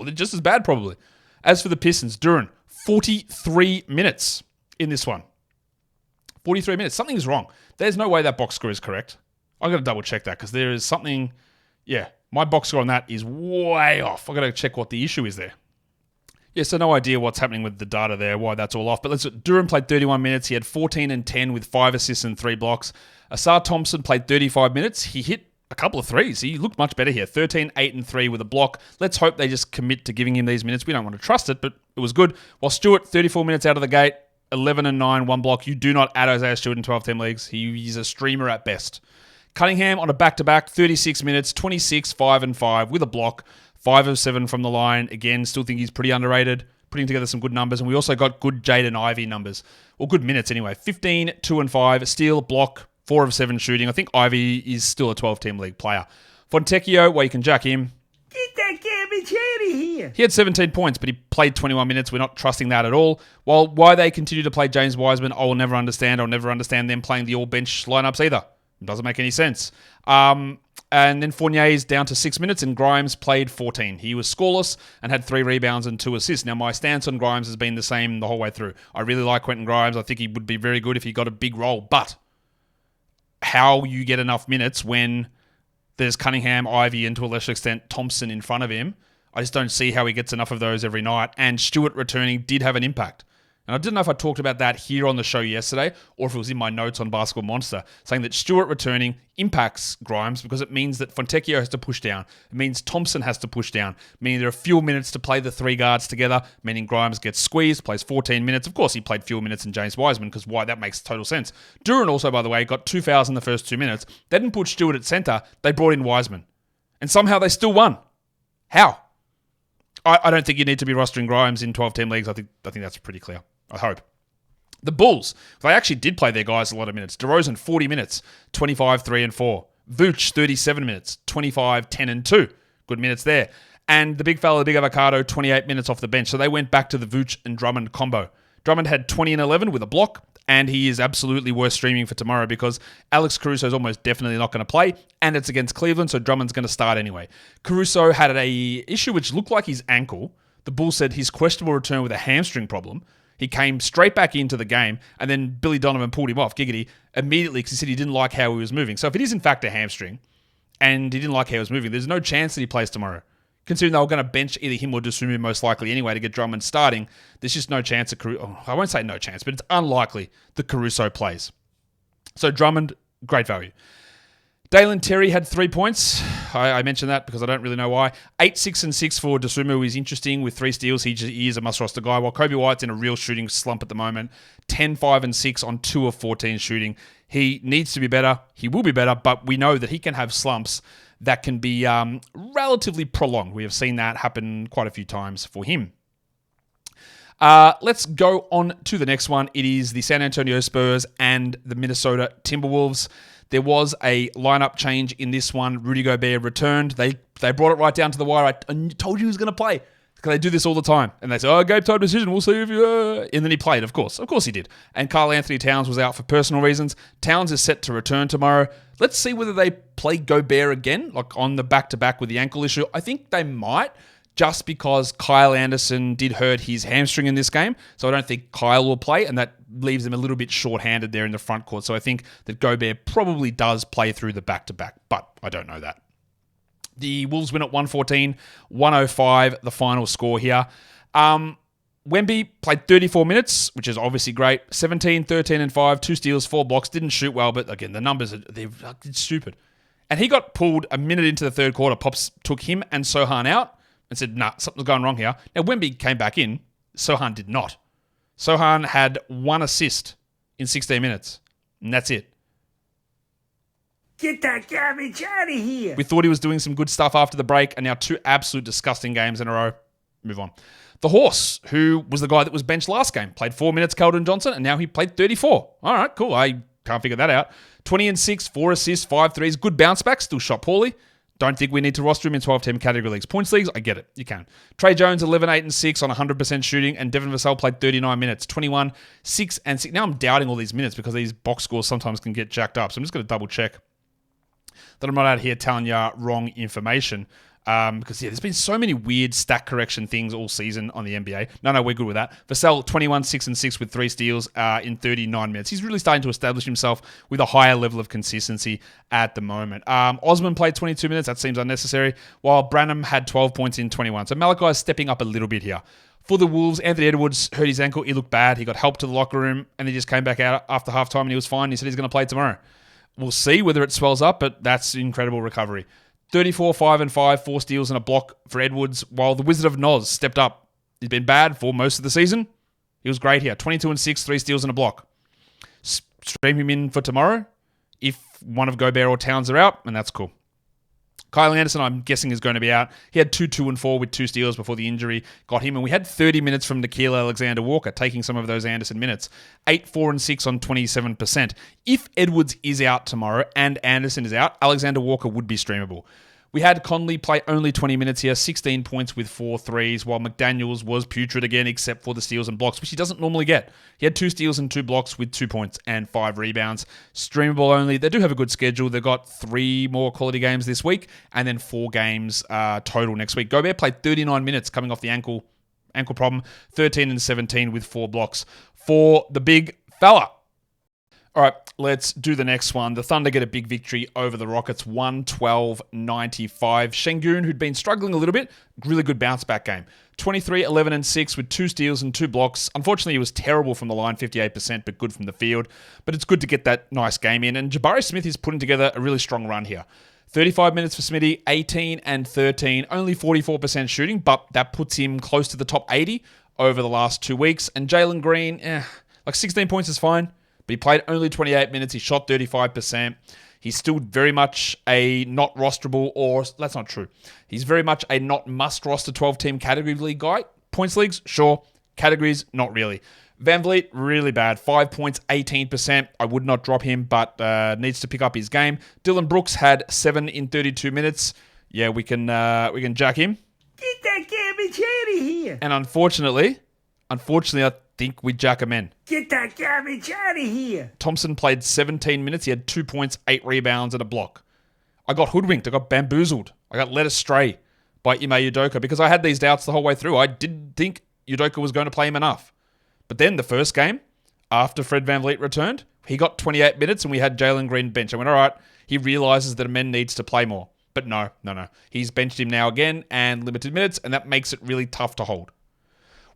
they're just as bad probably. As for the Pistons, Duran, 43 minutes in this one. 43 minutes. Something's wrong. There's no way that box score is correct. I've got to double check that because there is something... Yeah, my box score on that is way off. I've got to check what the issue is there. Yeah, so no idea what's happening with the data there, why that's all off. But Duran played 31 minutes. He had 14 and 10 with 5 assists and 3 blocks. Asar Thompson played 35 minutes. He hit a couple of threes. He looked much better here. 13, 8, and 3 with a block. Let's hope they just commit to giving him these minutes. We don't want to trust it, but it was good. While Stewart, 34 minutes out of the gate, 11 and 9, 1 block. You do not add Isaiah Stewart in 12-team leagues. He's a streamer at best. Cunningham on a back-to-back, 36 minutes, 26, 5, and 5 with a block. 5 of 7 from the line. Again, still think he's pretty underrated. Putting together some good numbers. And we also got good Jaden Ivey numbers. Or good minutes anyway. 15, 2, and 5. Steal, block, 4 of 7 shooting. I think Ivey is still a 12-team league player. Fontecchio, well, you can jack him. Get that garbage out of here. He had 17 points, but he played 21 minutes. We're not trusting that at all. While why they continue to play James Wiseman, I will never understand. I'll never understand them playing the all-bench lineups either. It doesn't make any sense. And then Fournier's down to 6 minutes, and Grimes played 14. He was scoreless and had 3 rebounds and 2 assists. Now, my stance on Grimes has been the same the whole way through. I really like Quentin Grimes. I think he would be very good if he got a big role. But how you get enough minutes when there's Cunningham, Ivy, and to a lesser extent Thompson in front of him, I just don't see how he gets enough of those every night. And Stewart returning did have an impact. And I didn't know if I talked about that here on the show yesterday or if it was in my notes on Basketball Monster, saying that Stewart returning impacts Grimes because it means that Fontecchio has to push down. It means Thompson has to push down, meaning there are fewer minutes to play the 3 guards together, meaning Grimes gets squeezed, plays 14 minutes. Of course, he played fewer minutes than James Wiseman because why? That makes total sense. Duran also, by the way, got 2 fouls in the first 2 minutes. They didn't put Stewart at center. They brought in Wiseman. And somehow they still won. How? I don't think you need to be rostering Grimes in 12-team leagues. I think that's pretty clear. I hope. The Bulls, they actually did play their guys a lot of minutes. DeRozan, 40 minutes, 25, 3 and 4. Vooch, 37 minutes, 25, 10 and 2. Good minutes there. And the big fella, the big avocado, 28 minutes off the bench. So they went back to the Vooch and Drummond combo. Drummond had 20 and 11 with a block, and he is absolutely worth streaming for tomorrow because Alex Caruso is almost definitely not going to play, and it's against Cleveland, so Drummond's going to start anyway. Caruso had an issue which looked like his ankle. The Bulls said his questionable return with a hamstring problem. He came straight back into the game, and then Billy Donovan pulled him off, giggity, immediately because he said he didn't like how he was moving. So if it is in fact a hamstring, and he didn't like how he was moving, there's no chance that he plays tomorrow. Considering they were going to bench either him or Dosunmu most likely anyway to get Drummond starting, there's just no chance that Caruso... I won't say no chance, but it's unlikely that Caruso plays. So Drummond, great value. Dalen Terry had 3 points. I mentioned that because I don't really know why. 8, 6, and 6 for Dosunmu is interesting with 3 steals. He is a must-roster guy, while Kobe White's in a real shooting slump at the moment. 10, 5, and 6 on 2 of 14 shooting. He needs to be better. He will be better, but we know that he can have slumps that can be relatively prolonged. We have seen that happen quite a few times for him. Let's go on to the next one. It is the San Antonio Spurs and the Minnesota Timberwolves. There was a lineup change in this one. Rudy Gobert returned. They brought it right down to the wire. I told you he was going to play. Because they do this all the time. And they say, game time decision. We'll see if you... And then he played, of course. Of course he did. And Karl Anthony Towns was out for personal reasons. Towns is set to return tomorrow. Let's see whether they play Gobert again, like on the back-to-back with the ankle issue. I think they might, just because Kyle Anderson did hurt his hamstring in this game. So I don't think Kyle will play, and that leaves them a little bit short-handed there in the front court. So I think that Gobert probably does play through the back-to-back, but I don't know that. The Wolves win at 114, 105, the final score here. Wemby played 34 minutes, which is obviously great. 17, 13, and 5, 2 steals, 4 blocks. Didn't shoot well, but again, the numbers, they're stupid. And he got pulled a minute into the third quarter. Pops took him and Sohan out and said, nah, something's going wrong here. Now, Wemby came back in. Sohan did not. Sohan had 1 assist in 16 minutes, and that's it. Get that garbage out of here. We thought he was doing some good stuff after the break, and now 2 absolute disgusting games in a row. Move on. The Horse, who was the guy that was benched last game, played 4 minutes, Keldon Johnson, and now he played 34. All right, cool. I can't figure that out. 20 and 6, 4 assists, 5 threes. Good bounce back, still shot poorly. Don't think we need to roster him in 12-team category leagues. Points leagues, I get it. You can. Trey Jones, 11, 8, and 6 on 100% shooting, and Devin Vassell played 39 minutes, 21, 6, and 6. Now I'm doubting all these minutes because these box scores sometimes can get jacked up, so I'm just going to double check that I'm not out here telling you wrong information. Because, there's been so many weird stat correction things all season on the NBA. No, we're good with that. Vassell, 21, 6, and 6 with 3 steals in 39 minutes. He's really starting to establish himself with a higher level of consistency at the moment. Osman played 22 minutes. That seems unnecessary. While Branham had 12 points in 21. So Malachi is stepping up a little bit here. For the Wolves, Anthony Edwards hurt his ankle. He looked bad. He got help to the locker room, and he just came back out after halftime, and he was fine. He said he's going to play tomorrow. We'll see whether it swells up, but that's incredible recovery. 34, 5, and 5, 4 steals and a block for Edwards, while the Wizard of Noz stepped up. He's been bad for most of the season. He was great here. 22 and 6, 3 steals and a block. Stream him in for tomorrow if one of Gobert or Towns are out, and that's cool. Kyle Anderson, I'm guessing, is going to be out. He had 2, 2, and 4 with 2 steals before the injury got him. And we had 30 minutes from Nickeil Alexander-Walker, taking some of those Anderson minutes. 8, 4, and 6 on 27%. If Edwards is out tomorrow and Anderson is out, Alexander-Walker would be streamable. We had Conley play only 20 minutes here, 16 points with 4 threes, while McDaniels was putrid again, except for the steals and blocks, which he doesn't normally get. He had 2 steals and 2 blocks with 2 points and 5 rebounds. Streamable only. They do have a good schedule. They've got 3 more quality games this week, and then 4 games total next week. Gobert played 39 minutes coming off the ankle problem, 13 and 17 with 4 blocks for the big fella. All right, let's do the next one. The Thunder get a big victory over the Rockets, 112-95. Şengün, who'd been struggling a little bit, really good bounce-back game. 23, 11, and 6 with 2 steals and 2 blocks. Unfortunately, he was terrible from the line, 58%, but good from the field. But it's good to get that nice game in. And Jabari Smith is putting together a really strong run here. 35 minutes for Smitty, 18 and 13, only 44% shooting, but that puts him close to the top 80 over the last 2 weeks. And Jalen Green, like 16 points is fine. But he played only 28 minutes. He shot 35%. He's still very much a not rosterable, or that's not true. He's very much a not must roster 12-team category league guy. Points leagues, sure. Categories, not really. Van Vliet, really bad. 5 points, 18%. I would not drop him, but needs to pick up his game. Dylan Brooks had 7 in 32 minutes. Yeah, we can jack him. Get that garbage out of here. And unfortunately, I think we jack him in. Get that garbage out of here. Thompson played 17 minutes. He had 2 points, 8 rebounds, and a block. I got hoodwinked. I got bamboozled. I got led astray by Ime Udoka because I had these doubts the whole way through. I didn't think Udoka was going to play him enough. But then the first game, after Fred VanVleet returned, he got 28 minutes and we had Jalen Green bench. I went, all right, he realizes that a man needs to play more. But no. He's benched him now again and limited minutes, and that makes it really tough to hold.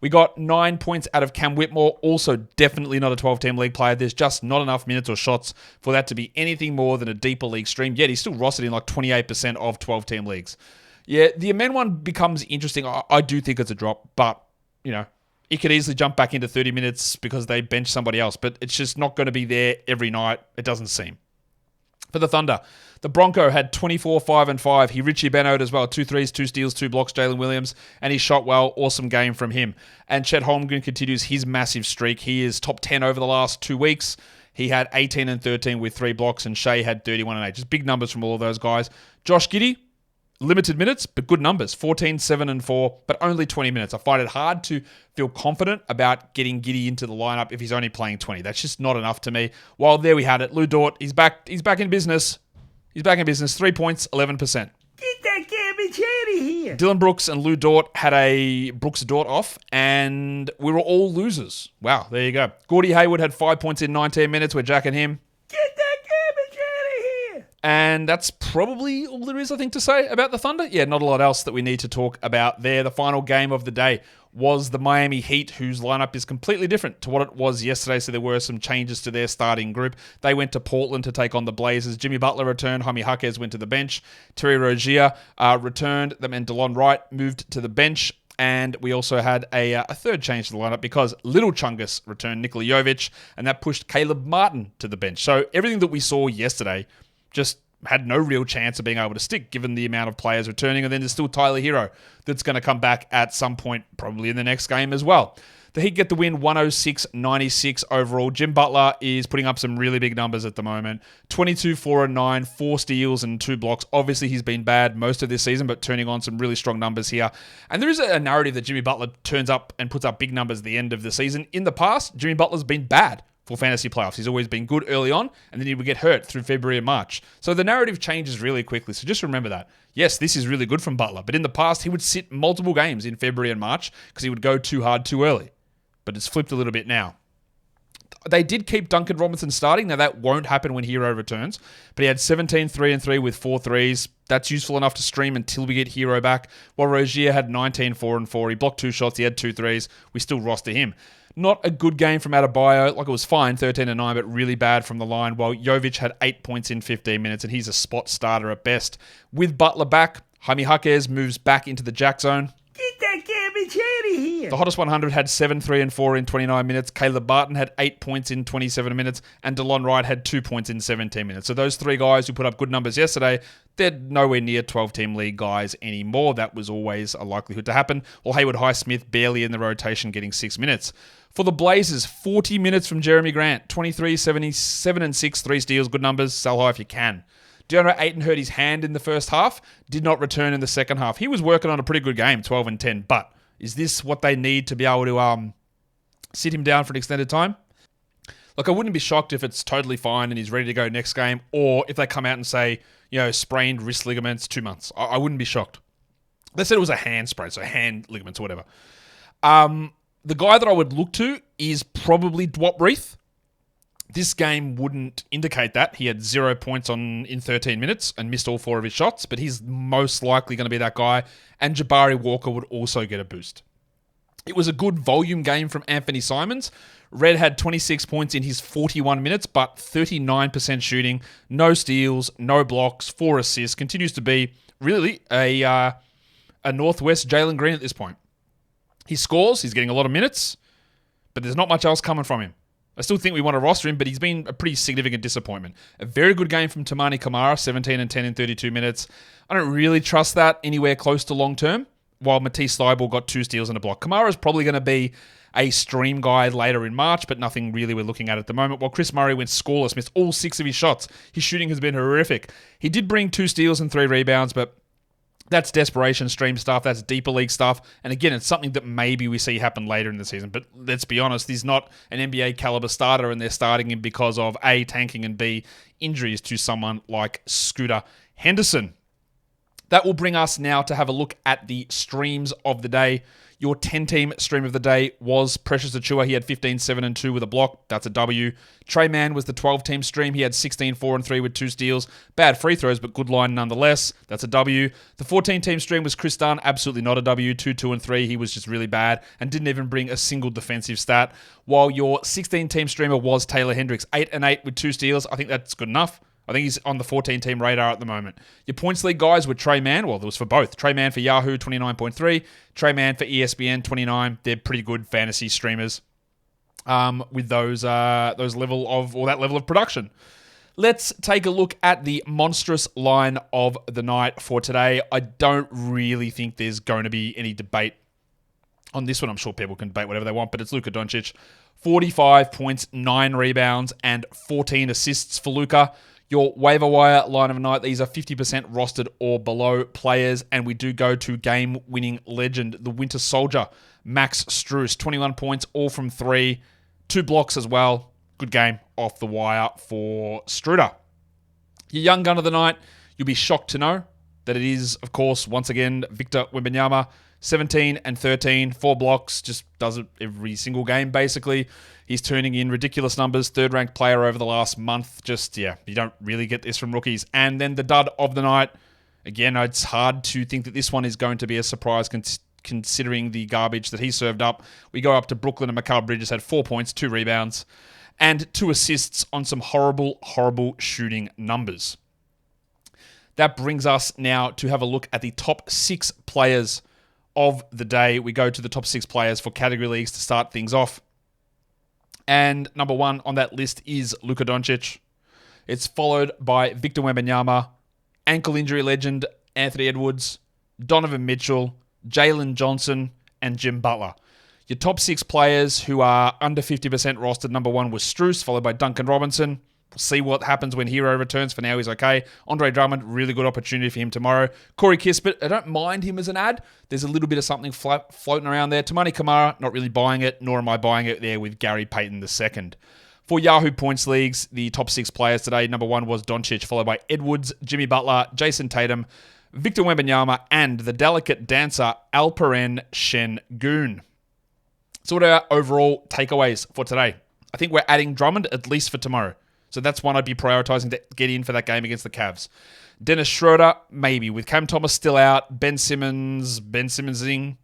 We got 9 points out of Cam Whitmore, also definitely not a 12-team league player. There's just not enough minutes or shots for that to be anything more than a deeper league stream, yet he's still rostered in like 28% of 12-team leagues. Yeah, the Amen one becomes interesting. I do think it's a drop, but, it could easily jump back into 30 minutes because they bench somebody else, but it's just not going to be there every night, it doesn't seem. For the Thunder, the Bronco had 24, 5, and 5. He Richie Benoed as well. 2 threes, 2 steals, 2 blocks, Jalen Williams, and he shot well. Awesome game from him. And Chet Holmgren continues his massive streak. He is top 10 over the last 2 weeks. He had 18 and 13 with 3 blocks, and Shea had 31 and 8. Just big numbers from all of those guys. Josh Giddey, limited minutes, but good numbers. 14, 7, and 4, but only 20 minutes. I find it hard to feel confident about getting Giddey into the lineup if he's only playing 20. That's just not enough to me. Well, there we had it. Lou Dort, he's back in business. 3 points, 11%. Get that garbage out of here. Dylan Brooks and Lou Dort had a Brooks-Dort off, and we were all losers. Wow, there you go. Gordie Hayward had 5 points in 19 minutes. We're jacking him. Get that garbage out of here. And that's probably all there is, I think, to say about the Thunder. Yeah, not a lot else that we need to talk about there. The final game of the day was the Miami Heat, whose lineup is completely different to what it was yesterday, so there were some changes to their starting group. They went to Portland to take on the Blazers. Jimmy Butler returned. Jaime Jaquez went to the bench. Terry Rozier returned. And DeLon Wright moved to the bench. And we also had a third change to the lineup because Little Chungus returned, Nikola Jovic, and that pushed Caleb Martin to the bench. So everything that we saw yesterday just had no real chance of being able to stick given the amount of players returning. And then there's still Tyler Hero that's going to come back at some point, probably in the next game as well. The Heat get the win 106-96 overall. Jim Butler is putting up some really big numbers at the moment. 22, 4, and 9, 4 steals and 2 blocks. Obviously, he's been bad most of this season, but turning on some really strong numbers here. And there is a narrative that Jimmy Butler turns up and puts up big numbers at the end of the season. In the past, Jimmy Butler's been bad for fantasy playoffs. He's always been good early on, and then he would get hurt through February and March. So the narrative changes really quickly. So just remember that. Yes, this is really good from Butler, but in the past, he would sit multiple games in February and March because he would go too hard too early. But it's flipped a little bit now. They did keep Duncan Robinson starting. Now, that won't happen when Hero returns, but he had 17, 3, and 3 with 4 threes. That's useful enough to stream until we get Hero back. While Rozier had 19, 4, and 4. He blocked 2 shots. He had 2 threes. We still roster him. Not a good game from Adebayo. Like, it was fine, 13 and 9, but really bad from the line. While Jovic had 8 points in 15 minutes, and he's a spot starter at best. With Butler back, Jaime Jaquez moves back into the jack zone. Get that garbage out of here. The hottest 100 had 7, 3, and 4 in 29 minutes. Caleb Barton had 8 points in 27 minutes. And DeLon Wright had 2 points in 17 minutes. So those 3 guys who put up good numbers yesterday, they're nowhere near 12-team league guys anymore. That was always a likelihood to happen. Well, Haywood Highsmith barely in the rotation, getting 6 minutes. For the Blazers, 40 minutes from Jeremy Grant. 23, 77, and 6, 3 steals, good numbers. Sell high if you can. DeAndre Ayton hurt his hand in the first half, did not return in the second half. He was working on a pretty good game, 12 and 10, but is this what they need to be able to sit him down for an extended time? Look, I wouldn't be shocked if it's totally fine and he's ready to go next game, or if they come out and say, sprained wrist ligaments, 2 months. I wouldn't be shocked. They said it was a hand sprain, so hand ligaments or whatever. The guy that I would look to is probably Dwight Breath. This game wouldn't indicate that. He had 0 points in 13 minutes and missed all 4 of his shots, but he's most likely going to be that guy. And Jabari Walker would also get a boost. It was a good volume game from Anthony Simons. Red had 26 points in his 41 minutes, but 39% shooting, no steals, no blocks, 4 assists. Continues to be really a Northwest Jalen Green at this point. He scores, he's getting a lot of minutes, but there's not much else coming from him. I still think we want to roster him, but he's been a pretty significant disappointment. A very good game from Tamani Kamara, 17 and 10 in 32 minutes. I don't really trust that anywhere close to long term, while Matisse Thybulle got 2 steals and a block. Kamara's probably going to be a stream guy later in March, but nothing really we're looking at the moment. While Chris Murray went scoreless, missed all 6 of his shots. His shooting has been horrific. He did bring 2 steals and 3 rebounds, but that's desperation stream stuff. That's deeper league stuff. And again, it's something that maybe we see happen later in the season. But let's be honest, he's not an NBA caliber starter, and they're starting him because of A, tanking, and B, injuries to someone like Scooter Henderson. That will bring us now to have a look at the streams of the day. Your 10-team stream of the day was Precious Achiuwa. He had 15, 7, and 2 with a block. That's a W. Trey Mann was the 12-team stream. He had 16, 4, and 3 with 2 steals. Bad free throws, but good line nonetheless. That's a W. The 14-team stream was Chris Dunn. Absolutely not a W. 2, 2, and 3. He was just really bad and didn't even bring a single defensive stat. While your 16-team streamer was Taylor Hendricks. 8 and 8 with 2 steals. I think that's good enough. I think he's on the 14-team radar at the moment. Your points league guys were Trey Mann. Well, there was for both. Trey Mann for Yahoo, 29.3. Trey Mann for ESPN, 29. They're pretty good fantasy streamers with those level of production. Let's take a look at the monstrous line of the night for today. I don't really think there's going to be any debate on this one. I'm sure people can debate whatever they want, but it's Luka Doncic. 45 points, 9 rebounds, and 14 assists for Luka. Your waiver wire line of the night, these are 50% rostered or below players, and we do go to game-winning legend, the Winter Soldier, Max Strus. 21 points, all from 3, 2 blocks as well. Good game off the wire for Struder. Your young gun of the night, you'll be shocked to know that it is, of course, once again, Victor Wembanyama. 17 and 13, 4 blocks, just does it every single game, basically. He's turning in ridiculous numbers, 3rd-ranked player over the last month. You don't really get this from rookies. And then the dud of the night, again, it's hard to think that this one is going to be a surprise considering the garbage that he served up. We go up to Brooklyn, and Mikal Bridges had 4 points, 2 rebounds, and 2 assists on some horrible, horrible shooting numbers. That brings us now to have a look at the top 6 players of the day. We go to the top 6 players for category leagues to start things off. And number 1 on that list is Luka Doncic. It's followed by Victor Wembanyama, ankle injury legend Anthony Edwards, Donovan Mitchell, Jalen Johnson, and Jim Butler. Your top 6 players who are under 50% rostered, number 1 was Strus, followed by Duncan Robinson. We'll see what happens when Hero returns. For now, he's okay. Andre Drummond, really good opportunity for him tomorrow. Corey Kispert, I don't mind him as an ad. There's a little bit of something floating around there. Tamani Kamara, not really buying it, nor am I buying it there with Gary Payton II. For Yahoo Points Leagues, the top 6 players today, number 1 was Doncic, followed by Edwards, Jimmy Butler, Jason Tatum, Victor Wembanyama, and the delicate dancer Alperen Şengün. So what are our overall takeaways for today? I think we're adding Drummond at least for tomorrow. So that's one I'd be prioritizing to get in for that game against the Cavs. Dennis Schroeder, maybe. With Cam Thomas still out, Ben Simmonsing.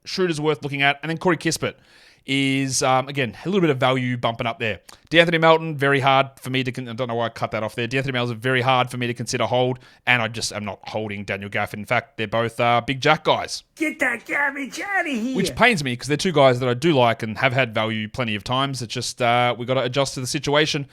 Schroeder's worth looking at. And then Corey Kispert is, again, a little bit of value bumping up there. DeAnthony Melton, very hard for me to... I don't know why I cut that off there. DeAnthony Melton is very hard for me to consider hold. And I'm not holding Daniel Gafford. In fact, they're both Big Jack guys. Get that garbage out of here. Which pains me because they're 2 guys that I do like and have had value plenty of times. It's just we got to adjust to the situation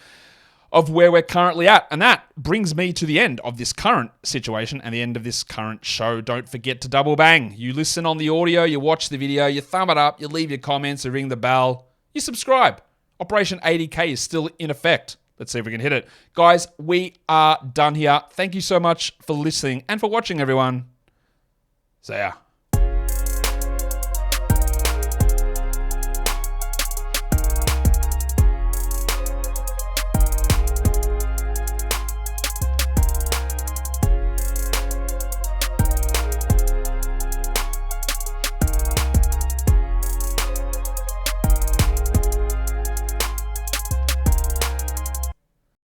of where we're currently at. And that brings me to the end of this current situation and the end of this current show. Don't forget to double bang. You listen on the audio, you watch the video, you thumb it up, you leave your comments, you ring the bell, you subscribe. Operation 80K is still in effect. Let's see if we can hit it. Guys, we are done here. Thank you so much for listening and for watching, everyone. See ya.